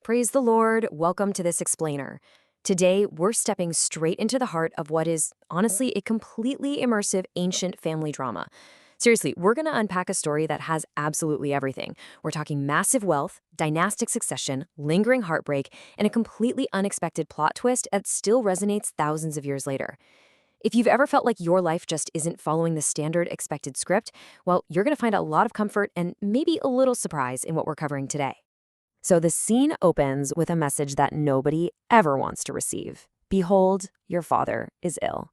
Praise the Lord. Welcome to this explainer. Today, we're stepping straight into the heart of what is, honestly, a completely immersive ancient family drama. Seriously, we're going to unpack a story that has absolutely everything. We're talking massive wealth, dynastic succession, lingering heartbreak, and a completely unexpected plot twist that still resonates thousands of years later. If you've ever felt like your life just isn't following the standard expected script, well, you're going to find a lot of comfort and maybe a little surprise in what we're covering today. So the scene opens with a message that nobody ever wants to receive. Behold, your father is ill.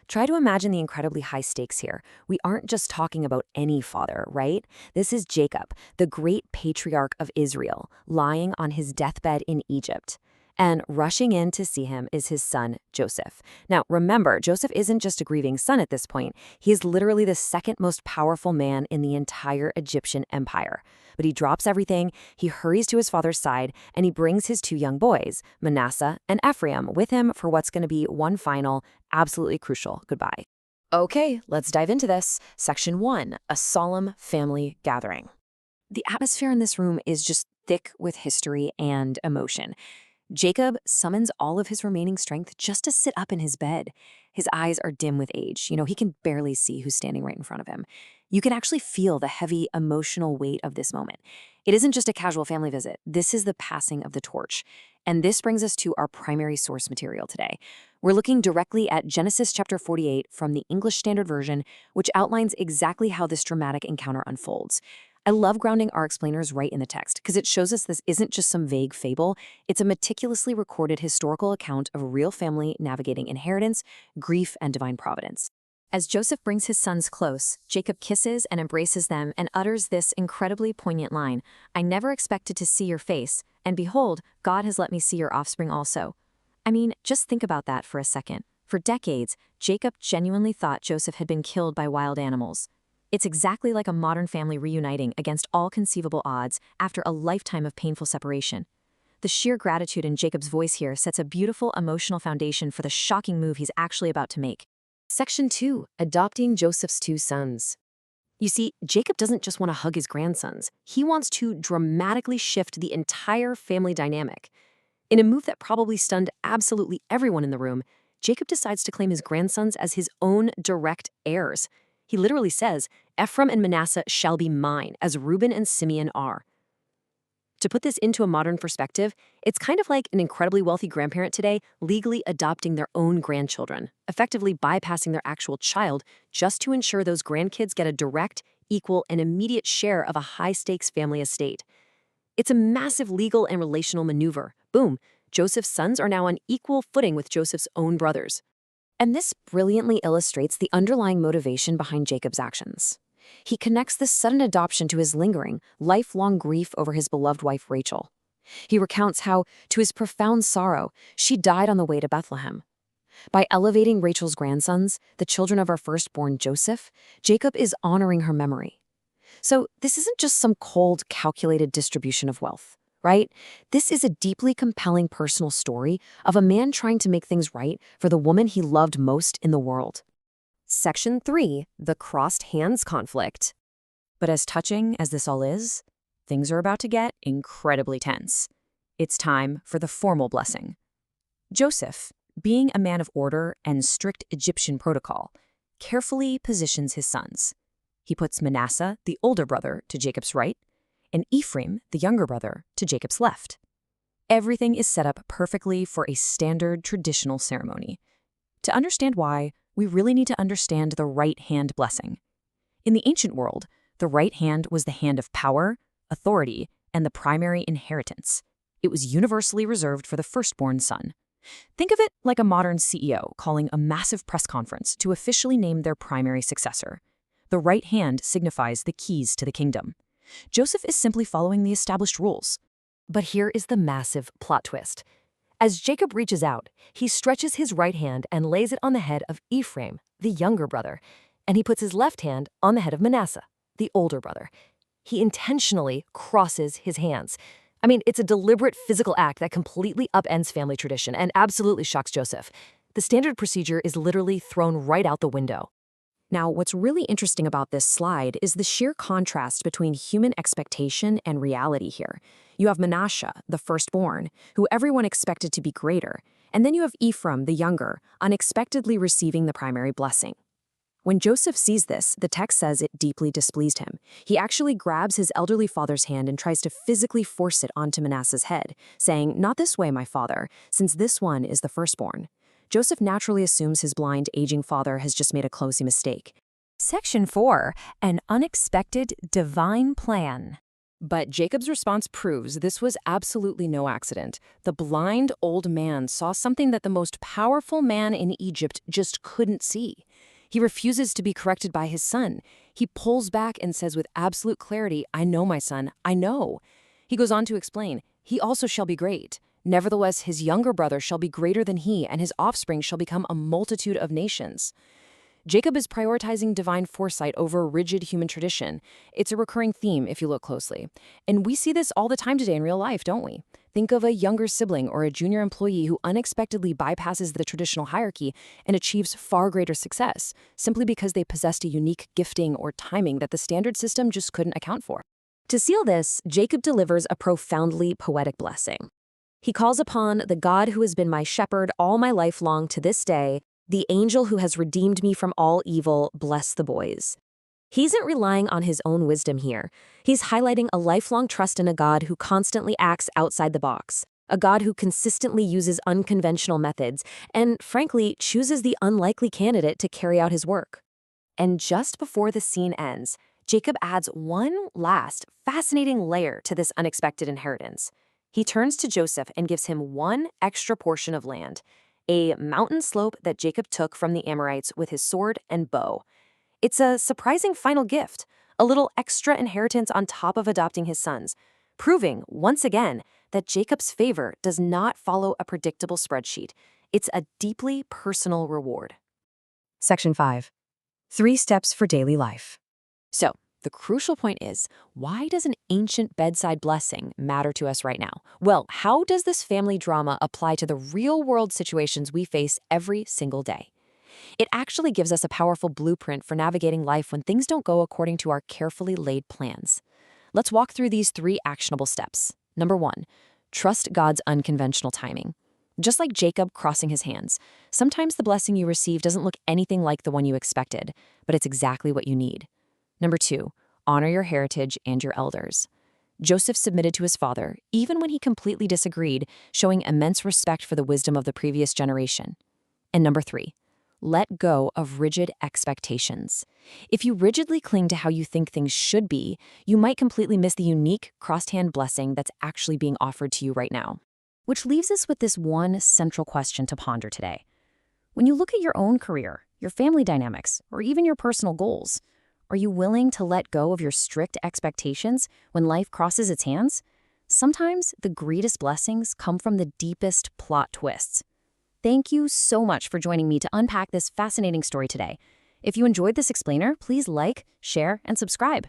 Try to imagine the incredibly high stakes here. We aren't just talking about any father, right? This is Jacob, the great patriarch of Israel, lying on his deathbed in Egypt. And rushing in to see him is his son, Joseph. Now, remember, Joseph isn't just a grieving son at this point. He is literally the second most powerful man in the entire Egyptian empire. But he drops everything, he hurries to his father's side, and he brings his two young boys, Manasseh and Ephraim, with him for what's going to be one final, absolutely crucial goodbye. Okay, let's dive into this. Section 1, a solemn family gathering. The atmosphere in this room is just thick with history and emotion. Jacob summons all of his remaining strength just to sit up in his bed. His eyes are dim with age. He can barely see who's standing right in front of him. You can actually feel the heavy emotional weight of this moment. It isn't just a casual family visit. This is the passing of the torch. And this brings us to our primary source material today. We're looking directly at Genesis chapter 48 from the English Standard Version, which outlines exactly how this dramatic encounter unfolds. I love grounding our explainers right in the text because it shows us this isn't just some vague fable. It's a meticulously recorded historical account of a real family navigating inheritance, grief, and divine providence. As Joseph brings his sons close, Jacob kisses and embraces them and utters this incredibly poignant line, "I never expected to see your face, and behold, God has let me see your offspring also." I mean, just think about that for a second. For decades, Jacob genuinely thought Joseph had been killed by wild animals. It's exactly like a modern family reuniting against all conceivable odds after a lifetime of painful separation. The sheer gratitude in Jacob's voice here sets a beautiful emotional foundation for the shocking move he's actually about to make. Section 2, adopting Joseph's two sons. You see, Jacob doesn't just want to hug his grandsons. He wants to dramatically shift the entire family dynamic. In a move that probably stunned absolutely everyone in the room, Jacob decides to claim his grandsons as his own direct heirs. He literally says, "Ephraim and Manasseh shall be mine, as Reuben and Simeon are." To put this into a modern perspective, it's kind of like an incredibly wealthy grandparent today legally adopting their own grandchildren, effectively bypassing their actual child just to ensure those grandkids get a direct, equal, and immediate share of a high-stakes family estate. It's a massive legal and relational maneuver. Boom, Joseph's sons are now on equal footing with Joseph's own brothers. And this brilliantly illustrates the underlying motivation behind Jacob's actions. He connects this sudden adoption to his lingering, lifelong grief over his beloved wife Rachel. He recounts how, to his profound sorrow, she died on the way to Bethlehem. By elevating Rachel's grandsons, the children of our firstborn Joseph, Jacob is honoring her memory. So this isn't just some cold, calculated distribution of wealth. Right? This is a deeply compelling personal story of a man trying to make things right for the woman he loved most in the world. Section 3, the crossed hands conflict. But as touching as this all is, things are about to get incredibly tense. It's time for the formal blessing. Joseph, being a man of order and strict Egyptian protocol, carefully positions his sons. He puts Manasseh, the older brother, to Jacob's right, and Ephraim, the younger brother, to Jacob's left. Everything is set up perfectly for a standard traditional ceremony. To understand why, we really need to understand the right hand blessing. In the ancient world, the right hand was the hand of power, authority, and the primary inheritance. It was universally reserved for the firstborn son. Think of it like a modern CEO calling a massive press conference to officially name their primary successor. The right hand signifies the keys to the kingdom. Joseph is simply following the established rules. But here is the massive plot twist. As Jacob reaches out, he stretches his right hand and lays it on the head of Ephraim, the younger brother, and he puts his left hand on the head of Manasseh, the older brother. He intentionally crosses his hands. I mean, it's a deliberate physical act that completely upends family tradition and absolutely shocks Joseph. The standard procedure is literally thrown right out the window. Now, what's really interesting about this slide is the sheer contrast between human expectation and reality here. You have Manasseh, the firstborn, who everyone expected to be greater, and then you have Ephraim, the younger, unexpectedly receiving the primary blessing. When Joseph sees this, the text says it deeply displeased him. He actually grabs his elderly father's hand and tries to physically force it onto Manasseh's head, saying, "Not this way, my father, since this one is the firstborn." Joseph naturally assumes his blind, aging father has just made a clumsy mistake. Section 4. An unexpected divine plan. But Jacob's response proves this was absolutely no accident. The blind old man saw something that the most powerful man in Egypt just couldn't see. He refuses to be corrected by his son. He pulls back and says with absolute clarity, "I know, my son, I know." He goes on to explain, "He also shall be great. Nevertheless, his younger brother shall be greater than he, and his offspring shall become a multitude of nations." Jacob is prioritizing divine foresight over rigid human tradition. It's a recurring theme if you look closely. And we see this all the time today in real life, don't we? Think of a younger sibling or a junior employee who unexpectedly bypasses the traditional hierarchy and achieves far greater success, simply because they possessed a unique gifting or timing that the standard system just couldn't account for. To seal this, Jacob delivers a profoundly poetic blessing. He calls upon the God who has been my shepherd all my life long to this day, the angel who has redeemed me from all evil, bless the boys. He isn't relying on his own wisdom here. He's highlighting a lifelong trust in a God who constantly acts outside the box, a God who consistently uses unconventional methods, and frankly, chooses the unlikely candidate to carry out his work. And just before the scene ends, Jacob adds one last fascinating layer to this unexpected inheritance. He turns to Joseph and gives him one extra portion of land, a mountain slope that Jacob took from the Amorites with his sword and bow. It's a surprising final gift, a little extra inheritance on top of adopting his sons, proving, once again, that Jacob's favor does not follow a predictable spreadsheet. It's a deeply personal reward. Section 5. 3 steps for daily life. So, the crucial point is, why does an ancient bedside blessing matter to us right now? Well, how does this family drama apply to the real-world situations we face every single day? It actually gives us a powerful blueprint for navigating life when things don't go according to our carefully laid plans. Let's walk through these 3 actionable steps. Number 1, trust God's unconventional timing. Just like Jacob crossing his hands, sometimes the blessing you receive doesn't look anything like the one you expected, but it's exactly what you need. Number 2, honor your heritage and your elders. Joseph submitted to his father, even when he completely disagreed, showing immense respect for the wisdom of the previous generation. And number 3, let go of rigid expectations. If you rigidly cling to how you think things should be, you might completely miss the unique crossed-hand blessing that's actually being offered to you right now. Which leaves us with this one central question to ponder today. When you look at your own career, your family dynamics, or even your personal goals, are you willing to let go of your strict expectations when life crosses its hands? Sometimes the greatest blessings come from the deepest plot twists. Thank you so much for joining me to unpack this fascinating story today. If you enjoyed this explainer, please like, share, and subscribe.